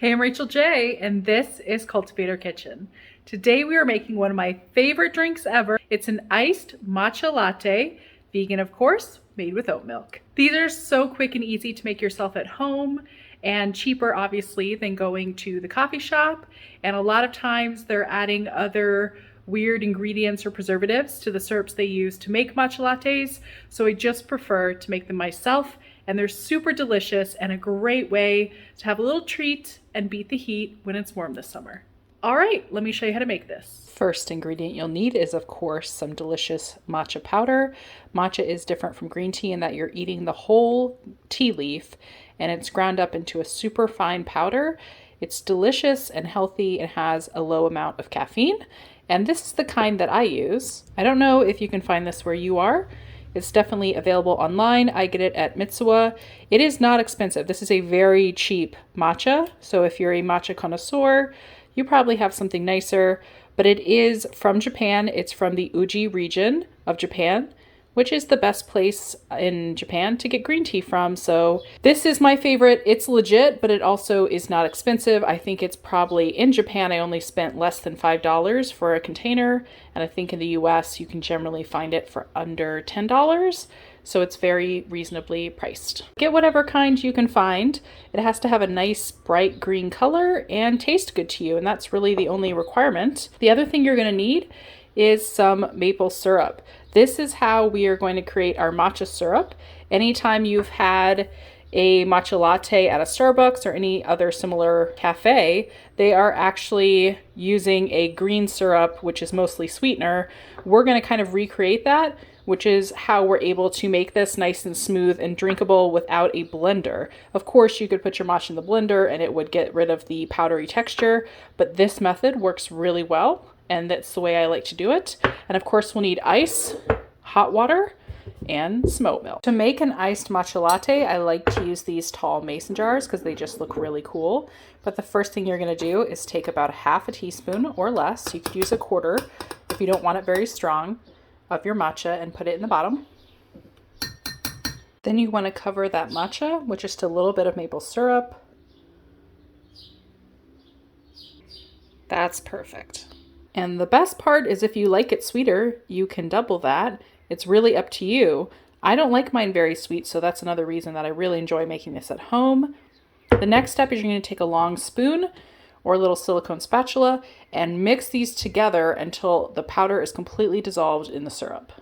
Hey, I'm Rachel J, and this is Cultivator Kitchen. Today we are making one of my favorite drinks ever. It's an iced matcha latte, vegan of course, made with oat milk. These are so quick and easy to make yourself at home and cheaper obviously than going to the coffee shop. And a lot of times they're adding other weird ingredients or preservatives to the syrups they use to make matcha lattes. So I just prefer to make them myself, and they're super delicious and a great way to have a little treat and beat the heat when it's warm this summer. All right, let me show you how to make this. First ingredient you'll need is, of course, some delicious matcha powder. Matcha is different from green tea in that you're eating the whole tea leaf and it's ground up into a super fine powder. It's delicious and healthy and has a low amount of caffeine. And this is the kind that I use. I don't know if you can find this where you are. It's definitely available online. I get it at Mitsuwa. It is not expensive. This is a very cheap matcha. So if you're a matcha connoisseur, you probably have something nicer, but it is from Japan. It's from the Uji region of Japan, which is the best place in Japan to get green tea from. So this is my favorite. It's legit, but it also is not expensive. I think it's probably in Japan, I only spent less than $5 for a container. And I think in the US, you can generally find it for under $10. So it's very reasonably priced. Get whatever kind you can find. It has to have a nice bright green color and taste good to you. And that's really the only requirement. The other thing you're gonna need is some maple syrup. This is how we are going to create our matcha syrup. Anytime you've had a matcha latte at a Starbucks or any other similar cafe, they are actually using a green syrup, which is mostly sweetener. We're going to kind of recreate that, which is how we're able to make this nice and smooth and drinkable without a blender. Of course, you could put your matcha in the blender and it would get rid of the powdery texture, but this method works really well. And that's the way I like to do it. And of course we'll need ice, hot water, and some oat milk. To make an iced matcha latte, I like to use these tall mason jars because they just look really cool. But the first thing you're gonna do is take about half a teaspoon or less, you could use a quarter if you don't want it very strong, of your matcha and put it in the bottom. Then you wanna cover that matcha with just a little bit of maple syrup. That's perfect. And the best part is if you like it sweeter, you can double that. It's really up to you. I don't like mine very sweet, so that's another reason that I really enjoy making this at home. The next step is you're going to take a long spoon or a little silicone spatula and mix these together until the powder is completely dissolved in the syrup.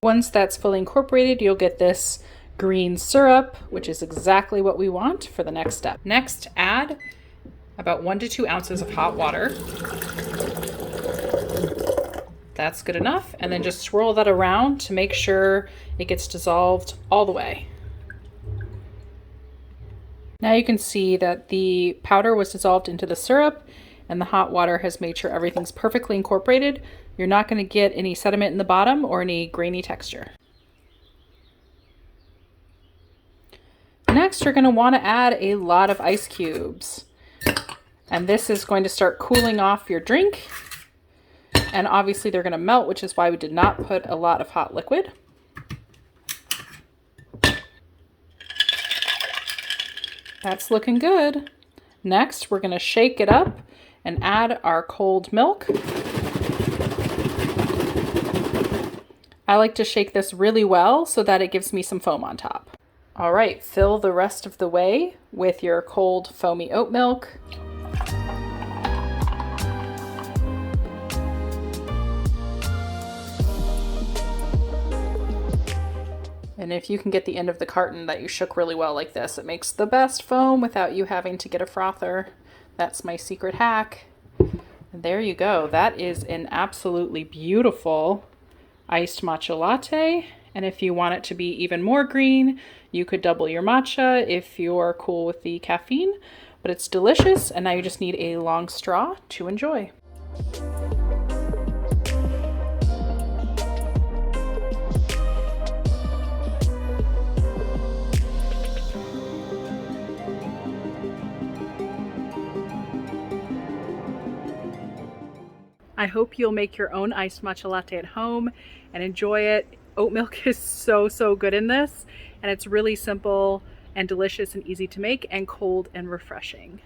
Once that's fully incorporated, you'll get this green syrup, which is exactly what we want for the next step. Next, add about 1 to 2 ounces of hot water. That's good enough. And then just swirl that around to make sure it gets dissolved all the way. Now you can see that the powder was dissolved into the syrup and the hot water has made sure everything's perfectly incorporated. You're not going to get any sediment in the bottom or any grainy texture. Next, you're going to want to add a lot of ice cubes. And this is going to start cooling off your drink. And obviously they're going to melt, which is why we did not put a lot of hot liquid. That's looking good. Next, we're going to shake it up and add our cold milk. I like to shake this really well so that it gives me some foam on top. All right, fill the rest of the way with your cold foamy oat milk. And if you can get the end of the carton that you shook really well like this, it makes the best foam without you having to get a frother. That's my secret hack. And there you go. That is an absolutely beautiful iced matcha latte. And if you want it to be even more green, you could double your matcha if you're cool with the caffeine, but it's delicious. And now you just need a long straw to enjoy. I hope you'll make your own iced matcha latte at home and enjoy it Oat milk is so good in this, and it's really simple and delicious and easy to make and cold and refreshing.